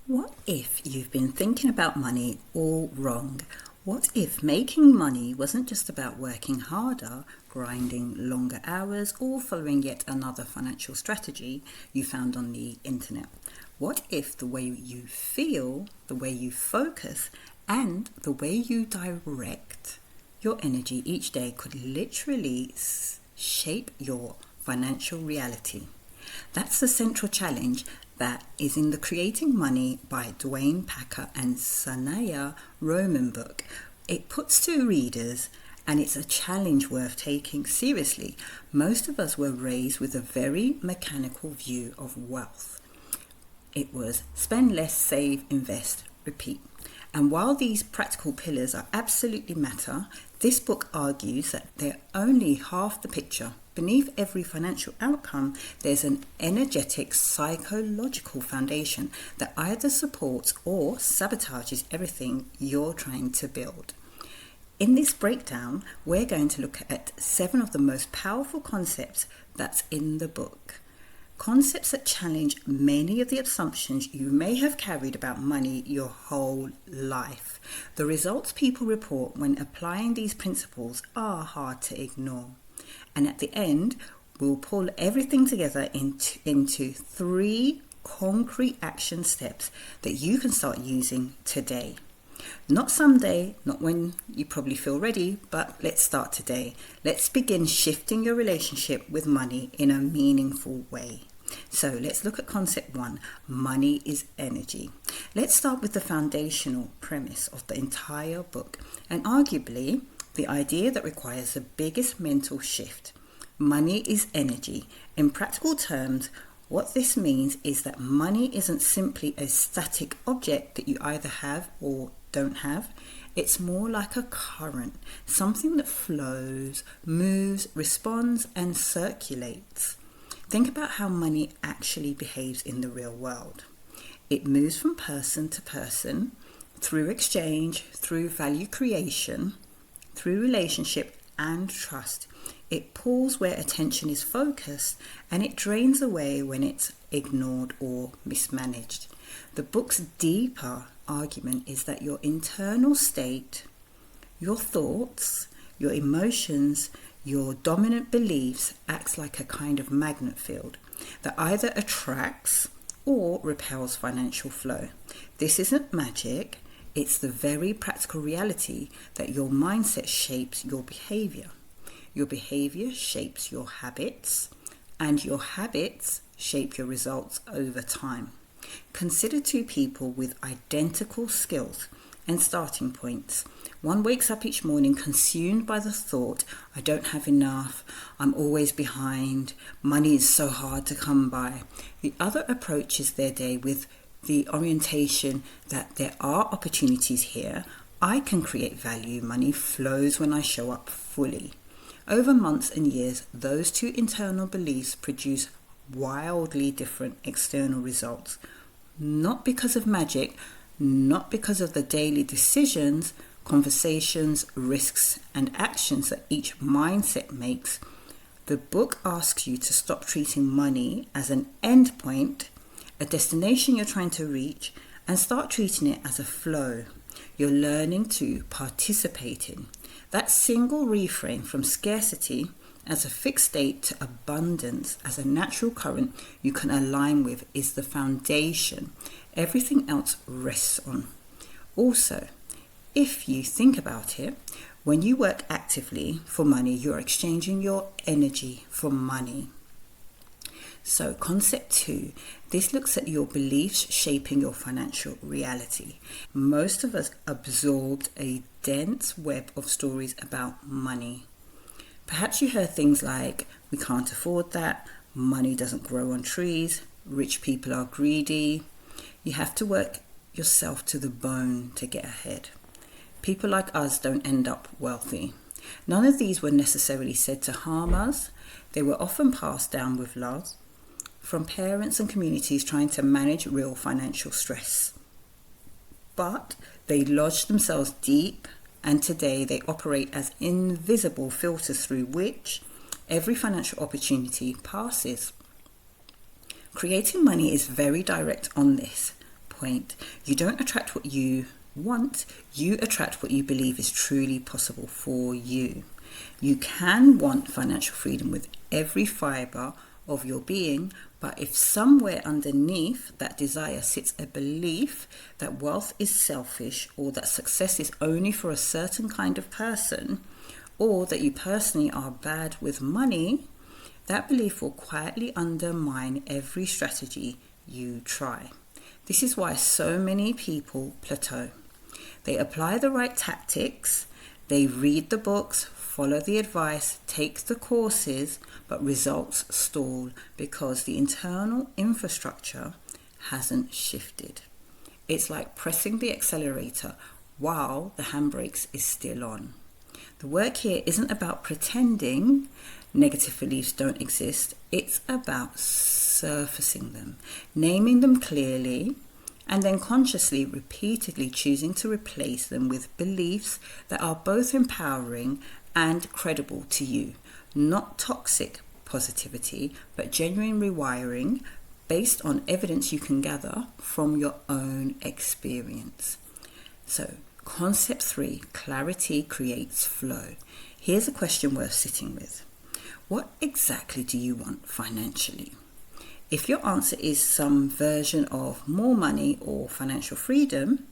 What if you've been thinking about money all wrong? What if making money wasn't just about working harder, grinding longer hours, or following yet another financial strategy you found on the internet? What if the way you feel, the way you focus, and the way you direct your energy each day could literally shape your financial reality? That's the central challenge that is in the Creating Money by Duane and Sanaya Roman book. It puts to readers, and it's a challenge worth taking seriously. Most of us were raised with a very mechanical view of wealth. It was spend less, save, invest, repeat. And while these practical pillars are absolutely matter, this book argues that they're only half the picture. Beneath every financial outcome, there's an energetic psychological foundation that either supports or sabotages everything you're trying to build. In this breakdown, we're going to look at 7 of the most powerful concepts that's in the book. Concepts that challenge many of the assumptions you may have carried about money your whole life. The results people report when applying these principles are hard to ignore. And at the end, we'll pull everything together into 3 concrete action steps that you can start using today. Not someday, not when you probably feel ready, but let's start today. Let's begin shifting your relationship with money in a meaningful way. So let's look at concept 1, money is energy. Let's start with the foundational premise of the entire book, and arguably the idea that requires the biggest mental shift. Money is energy. In practical terms, what this means is that money isn't simply a static object that you either have or don't have. It's more like a current, something that flows, moves, responds, and circulates. Think about how money actually behaves in the real world. It moves from person to person, through exchange, through value creation, through relationship and trust. It pulls where attention is focused, and it drains away when it's ignored or mismanaged. The book's deeper argument is that your internal state, your thoughts, your emotions, your dominant beliefs acts like a kind of magnet field that either attracts or repels financial flow. This isn't magic. It's the very practical reality that your mindset shapes your behavior. Your behavior shapes your habits, and your habits shape your results over time. Consider 2 people with identical skills and starting points. One wakes up each morning consumed by the thought, I don't have enough, I'm always behind, money is so hard to come by. The other approaches their day with the orientation that there are opportunities here, I can create value, money flows when I show up fully. Over months and years, those 2 internal beliefs produce wildly different external results. Not because of magic, not because of the daily decisions, conversations, risks, and actions that each mindset makes. The book asks you to stop treating money as an endpoint, a destination you're trying to reach, and start treating it as a flow you're learning to participate in. That single reframe from scarcity as a fixed state to abundance as a natural current you can align with is the foundation everything else rests on. Also, if you think about it, when you work actively for money, you're exchanging your energy for money. So concept 2, this looks at your beliefs shaping your financial reality. Most of us absorbed a dense web of stories about money. Perhaps you heard things like, we can't afford that, money doesn't grow on trees, rich people are greedy, you have to work yourself to the bone to get ahead. People like us don't end up wealthy. None of these were necessarily said to harm us. They were often passed down with love from parents and communities trying to manage real financial stress. But they lodged themselves deep, and today they operate as invisible filters through which every financial opportunity passes. Creating Money is very direct on this. point. You don't attract what you want, you attract what you believe is truly possible for you. You can want financial freedom with every fibre of your being, but if somewhere underneath that desire sits a belief that wealth is selfish, or that success is only for a certain kind of person, or that you personally are bad with money, that belief will quietly undermine every strategy you try. This is why so many people plateau. They apply the right tactics, they read the books, follow the advice, take the courses, but results stall because the internal infrastructure hasn't shifted. It's like pressing the accelerator while the handbrakes is still on. The work here isn't about pretending negative beliefs don't exist. It's about surfacing them, naming them clearly, and then consciously, repeatedly choosing to replace them with beliefs that are both empowering and credible to you. Not toxic positivity, but genuine rewiring based on evidence you can gather from your own experience. So, concept 3, clarity creates flow. Here's a question worth sitting with. What exactly do you want financially? If your answer is some version of more money or financial freedom,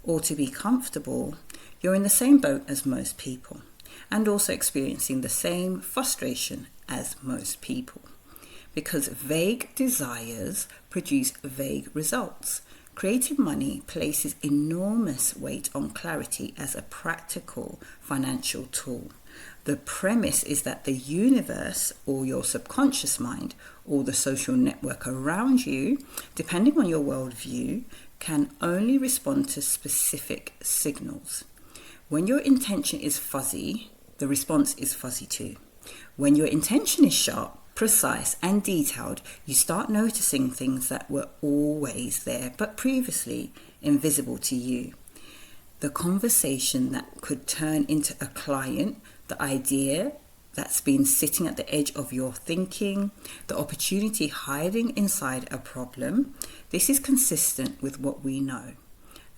or to be comfortable, you're in the same boat as most people, and also experiencing the same frustration as most people. Because vague desires produce vague results. Creative money places enormous weight on clarity as a practical financial tool. The premise is that the universe, or your subconscious mind, or the social network around you, depending on your worldview, can only respond to specific signals. When your intention is fuzzy, the response is fuzzy too. When your intention is sharp, precise, and detailed, you start noticing things that were always there but previously invisible to you. The conversation that could turn into a client, the idea that's been sitting at the edge of your thinking, the opportunity hiding inside a problem. This is consistent with what we know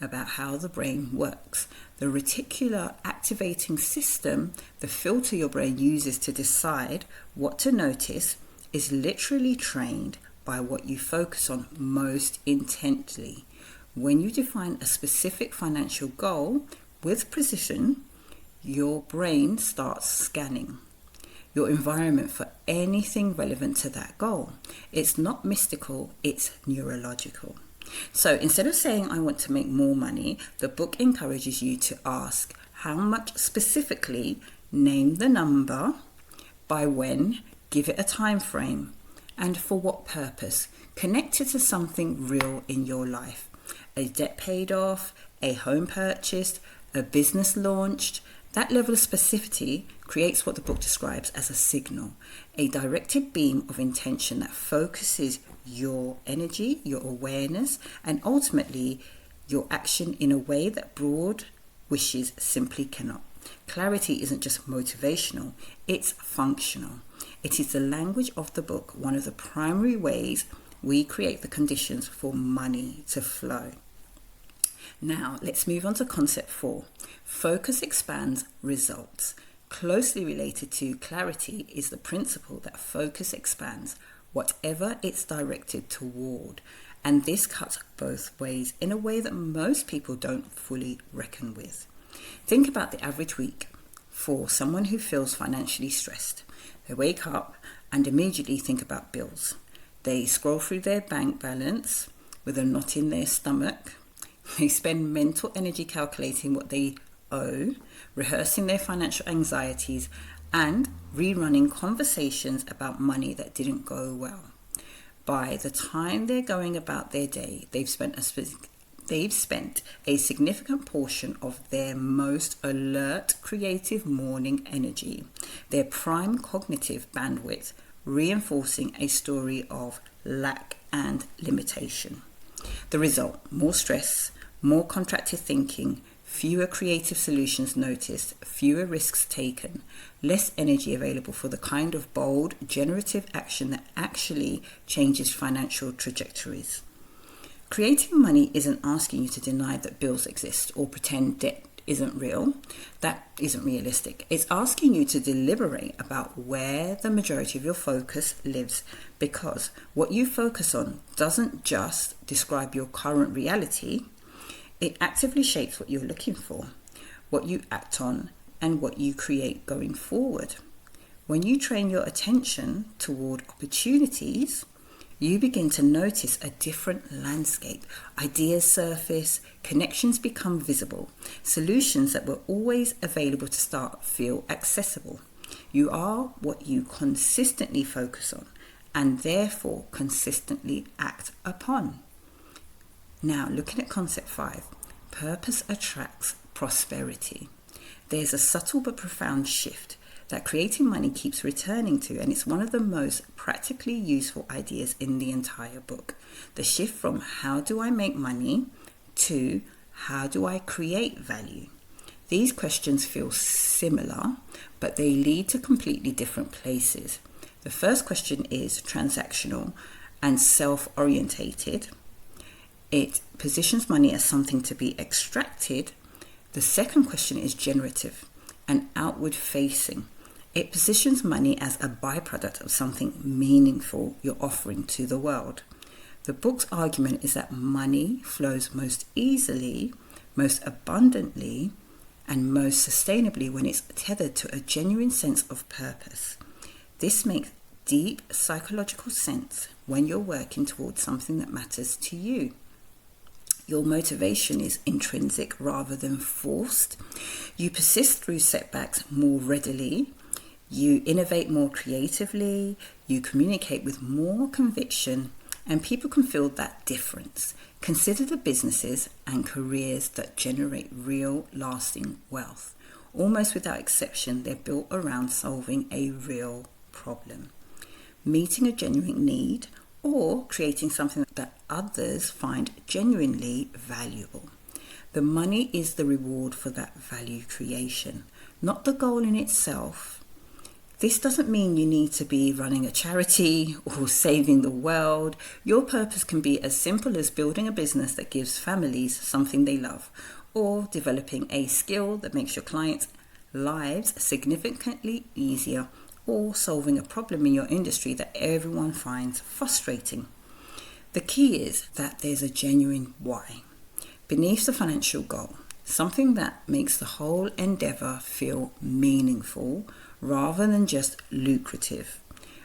about how the brain works. The reticular activating system, the filter your brain uses to decide what to notice, is literally trained by what you focus on most intently. When you define a specific financial goal with precision, your brain starts scanning your environment for anything relevant to that goal. It's not mystical, it's neurological. So instead of saying, I want to make more money, the book encourages you to ask, how much specifically, name the number, by when, give it a time frame, and for what purpose. Connect it to something real in your life. A debt paid off, a home purchased, a business launched. That level of specificity creates what the book describes as a signal, a directed beam of intention that focuses your energy, your awareness, and ultimately your action in a way that broad wishes simply cannot. Clarity isn't just motivational, it's functional. It is the language of the book, one of the primary ways we create the conditions for money to flow. Now, let's move on to concept 4. Focus expands results. Closely related to clarity is the principle that focus expands whatever it's directed toward. And this cuts both ways in a way that most people don't fully reckon with. Think about the average week for someone who feels financially stressed. They wake up and immediately think about bills. They scroll through their bank balance with a knot in their stomach. They spend mental energy calculating what they owe, rehearsing their financial anxieties, and rerunning conversations about money that didn't go well. By the time they're going about their day, they've spent a significant portion of their most alert, creative morning energy, their prime cognitive bandwidth, reinforcing a story of lack and limitation. The result: more stress, more contracted thinking, fewer creative solutions noticed, fewer risks taken, less energy available for the kind of bold, generative action that actually changes financial trajectories. Creating money isn't asking you to deny that bills exist or pretend debt isn't real. That isn't realistic. It's asking you to deliberate about where the majority of your focus lives, because what you focus on doesn't just describe your current reality, it actively shapes what you're looking for, what you act on, and what you create going forward. When you train your attention toward opportunities, you begin to notice a different landscape. Ideas surface, connections become visible, solutions that were always available to start feel accessible. You are what you consistently focus on and therefore consistently act upon. Now, looking at concept 5, purpose attracts prosperity. There's a subtle but profound shift that creating money keeps returning to, and it's one of the most practically useful ideas in the entire book. The shift from how do I make money to how do I create value. These questions feel similar, but they lead to completely different places. The first question is transactional and self-orientated. It positions money as something to be extracted. The second question is generative and outward facing. It positions money as a byproduct of something meaningful you're offering to the world. The book's argument is that money flows most easily, most abundantly, and most sustainably when it's tethered to a genuine sense of purpose. This makes deep psychological sense when you're working towards something that matters to you. Your motivation is intrinsic rather than forced. You persist through setbacks more readily. You innovate more creatively. You communicate with more conviction, and people can feel that difference. Consider the businesses and careers that generate real, lasting wealth. Almost without exception, they're built around solving a real problem, meeting a genuine need, or creating something that others find genuinely valuable. The money is the reward for that value creation, not the goal in itself. This doesn't mean you need to be running a charity or saving the world. Your purpose can be as simple as building a business that gives families something they love, or developing a skill that makes your clients' lives significantly easier, or solving a problem in your industry that everyone finds frustrating. The key is that there's a genuine why beneath the financial goal, something that makes the whole endeavor feel meaningful rather than just lucrative.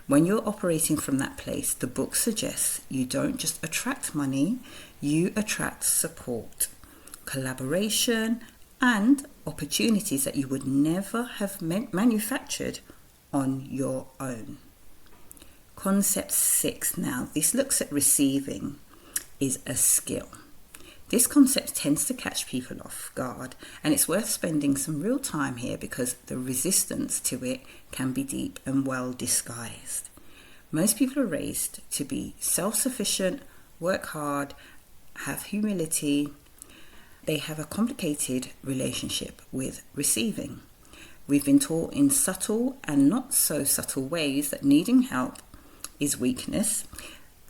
When you're operating from that place, the book suggests you don't just attract money, you attract support, collaboration, and opportunities that you would never have manufactured on your own. Concept 6 now. This looks at receiving is a skill. This concept tends to catch people off guard, and it's worth spending some real time here because the resistance to it can be deep and well disguised. Most people are raised to be self-sufficient, work hard, have humility. They have a complicated relationship with receiving. We've been taught in subtle and not so subtle ways that needing help is weakness,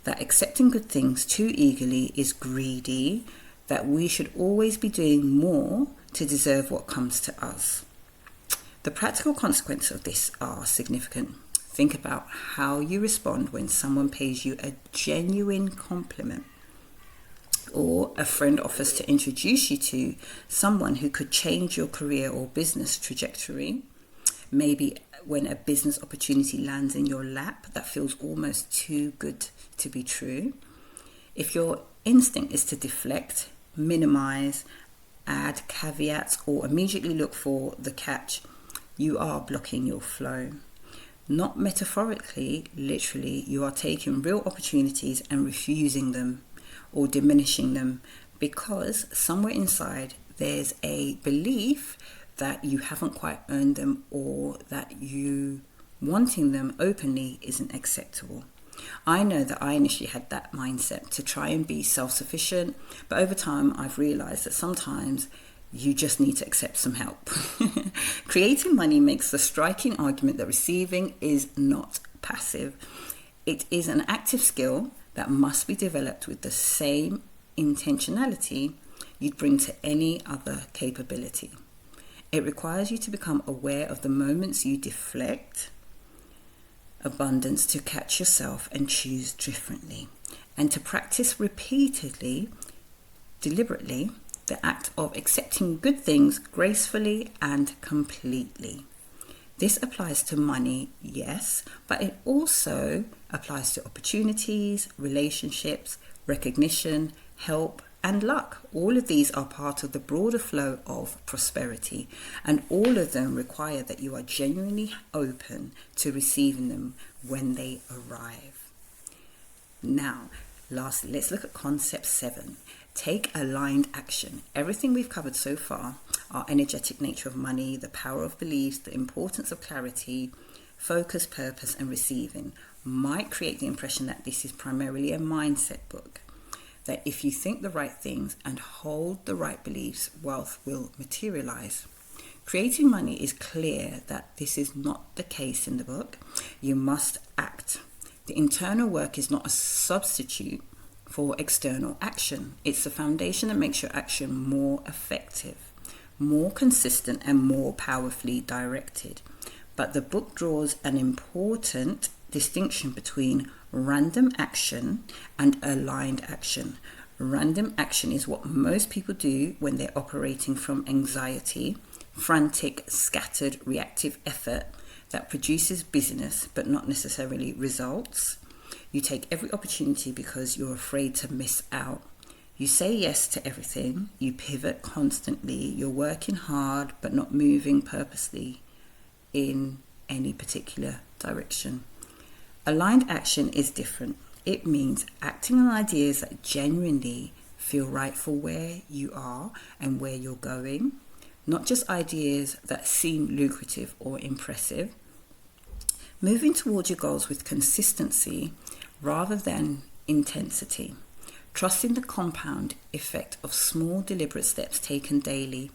that accepting good things too eagerly is greedy, that we should always be doing more to deserve what comes to us. The practical consequences of this are significant. Think about how you respond when someone pays you a genuine compliment, or a friend offers to introduce you to someone who could change your career or business trajectory. Maybe when a business opportunity lands in your lap that feels almost too good to be true. If your instinct is to deflect, minimize, add caveats, or immediately look for the catch, you are blocking your flow. Not metaphorically, literally, you are taking real opportunities and refusing them or diminishing them because somewhere inside there's a belief that you haven't quite earned them, or that you wanting them openly isn't acceptable. I know that I initially had that mindset to try and be self-sufficient, but over time I've realized that sometimes you just need to accept some help. Creating money makes the striking argument that receiving is not passive. It is an active skill that must be developed with the same intentionality you'd bring to any other capability. It requires you to become aware of the moments you deflect abundance to catch yourself and choose differently, and to practice repeatedly, deliberately, the act of accepting good things gracefully and completely. This applies to money, yes, but it also applies to opportunities, relationships, recognition, help, and luck. All of these are part of the broader flow of prosperity, and all of them require that you are genuinely open to receiving them when they arrive. Now, lastly, let's look at concept 7. Take aligned action. Everything we've covered so far, our energetic nature of money, the power of beliefs, the importance of clarity, focus, purpose, and receiving, might create the impression that this is primarily a mindset book. That if you think the right things and hold the right beliefs, wealth will materialize. Creating money is clear that this is not the case in the book. You must act. The internal work is not a substitute for external action. It's the foundation that makes your action more effective, more consistent, and more powerfully directed. But the book draws an important distinction between random action and aligned action. Random action is what most people do when they're operating from anxiety, frantic, scattered, reactive effort that produces business but not necessarily results. You take every opportunity because you're afraid to miss out. You say yes to everything. You pivot constantly. You're working hard but not moving purposely in any particular direction. Aligned action is different. It means acting on ideas that genuinely feel right for where you are and where you're going, not just ideas that seem lucrative or impressive. Moving towards your goals with consistency rather than intensity. Trusting the compound effect of small deliberate steps taken daily.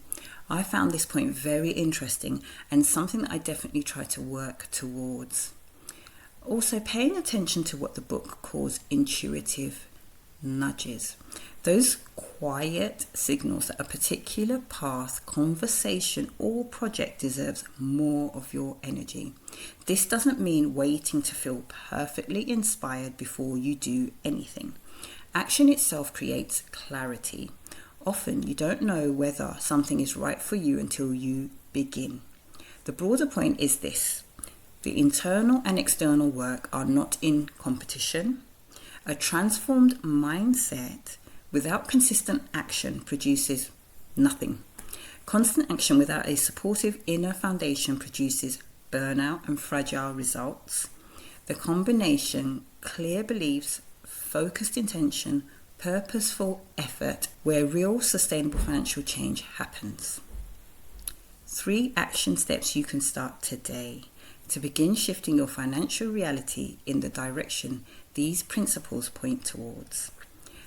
I found this point very interesting and something that I definitely try to work towards. Also, paying attention to what the book calls intuitive nudges. Those quiet signals that a particular path, conversation, or project deserves more of your energy. This doesn't mean waiting to feel perfectly inspired before you do anything. Action itself creates clarity. Often you don't know whether something is right for you until you begin. The broader point is this. The internal and external work are not in competition. A transformed mindset without consistent action produces nothing. Constant action without a supportive inner foundation produces burnout and fragile results. The combination, clear beliefs, focused intention, purposeful effort, where real sustainable financial change happens. 3 action steps you can start today to begin shifting your financial reality in the direction these principles point towards.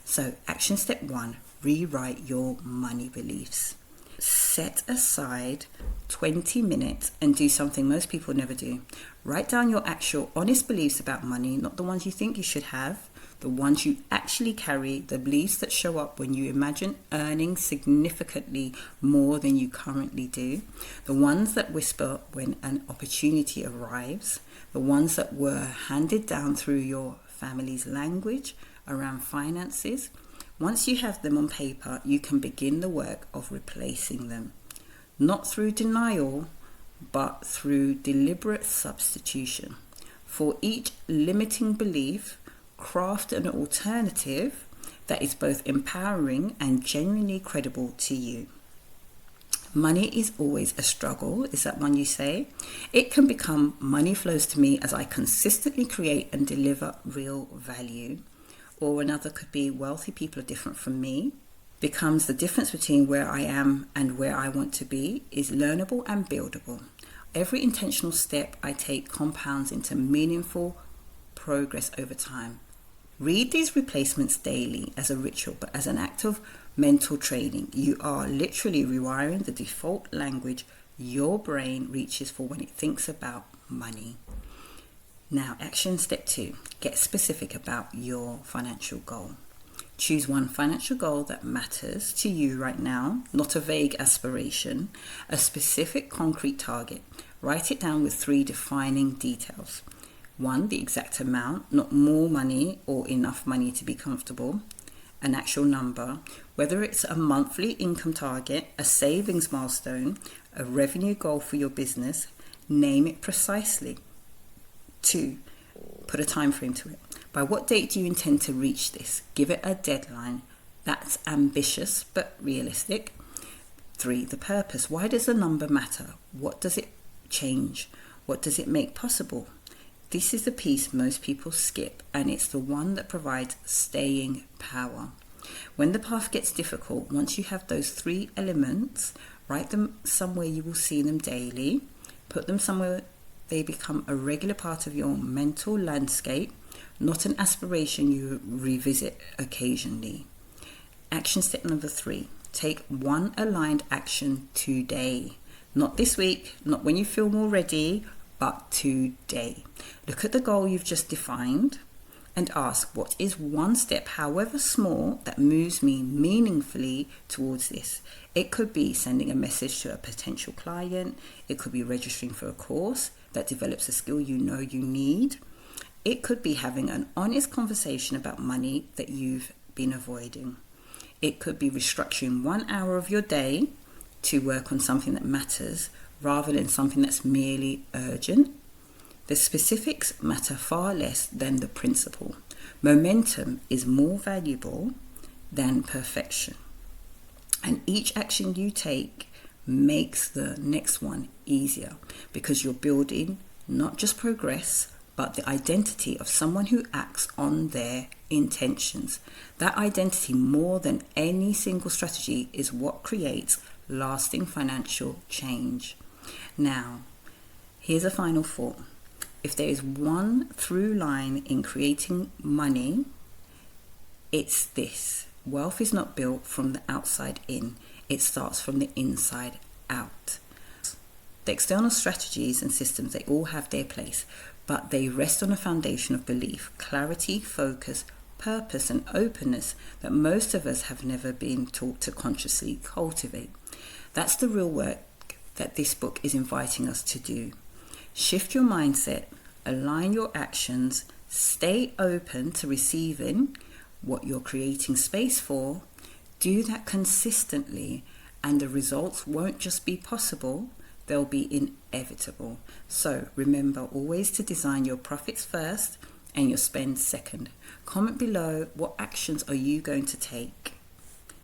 So, action step 1, rewrite your money beliefs. Set aside 20 minutes and do something most people never do. Write down your actual honest beliefs about money, not the ones you think you should have, the ones you actually carry, the beliefs that show up when you imagine earning significantly more than you currently do, the ones that whisper when an opportunity arrives, the ones that were handed down through your family's language around finances. Once you have them on paper, you can begin the work of replacing them, not through denial, but through deliberate substitution. For each limiting belief, craft an alternative that is both empowering and genuinely credible to you. Money is always a struggle, is that one you say? It can become money flows to me as I consistently create and deliver real value. Or another could be wealthy people are different from me. Becomes the difference between where I am and where I want to be is learnable and buildable. Every intentional step I take compounds into meaningful progress over time. Read these replacements daily as a ritual, but as an act of mental training. You are literally rewiring the default language your brain reaches for when it thinks about money. Now, action step 2, get specific about your financial goal. Choose one financial goal that matters to you right now, not a vague aspiration, a specific concrete target. Write it down with 3 defining details. 1, the exact amount, not more money or enough money to be comfortable. An actual number, whether it's a monthly income target, a savings milestone, a revenue goal for your business, name it precisely. 2, put a time frame to it. By what date do you intend to reach this? Give it a deadline. That's ambitious but realistic. 3, the purpose. Why does the number matter? What does it change? What does it make possible? This is the piece most people skip, and it's the one that provides staying power. When the path gets difficult, once you have those 3 elements, write them somewhere you will see them daily. Put them somewhere they become a regular part of your mental landscape, not an aspiration you revisit occasionally. Action step number 3. Take one aligned action today. Not this week, not when you feel more ready, but today. Look at the goal you've just defined and ask, what is one step, however small, that moves me meaningfully towards this? It could be sending a message to a potential client. It could be registering for a course that develops a skill you know you need. It could be having an honest conversation about money that you've been avoiding. It could be restructuring 1 hour of your day to work on something that matters rather than something that's merely urgent. The specifics matter far less than the principle. Momentum is more valuable than perfection. And each action you take makes the next one easier because you're building not just progress, but the identity of someone who acts on their intentions. That identity, more than any single strategy, is what creates lasting financial change. Now, here's a final thought. If there is one through line in creating money, it's this. Wealth is not built from the outside in. It starts from the inside out. The external strategies and systems, they all have their place, but they rest on a foundation of belief, clarity, focus, purpose, and openness that most of us have never been taught to consciously cultivate. That's the real work that this book is inviting us to do. Shift your mindset, align your actions, stay open to receiving what you're creating space for. Do that consistently, and the results won't just be possible, they'll be inevitable. So remember always to design your profits first and your spend second. Comment below, what actions are you going to take?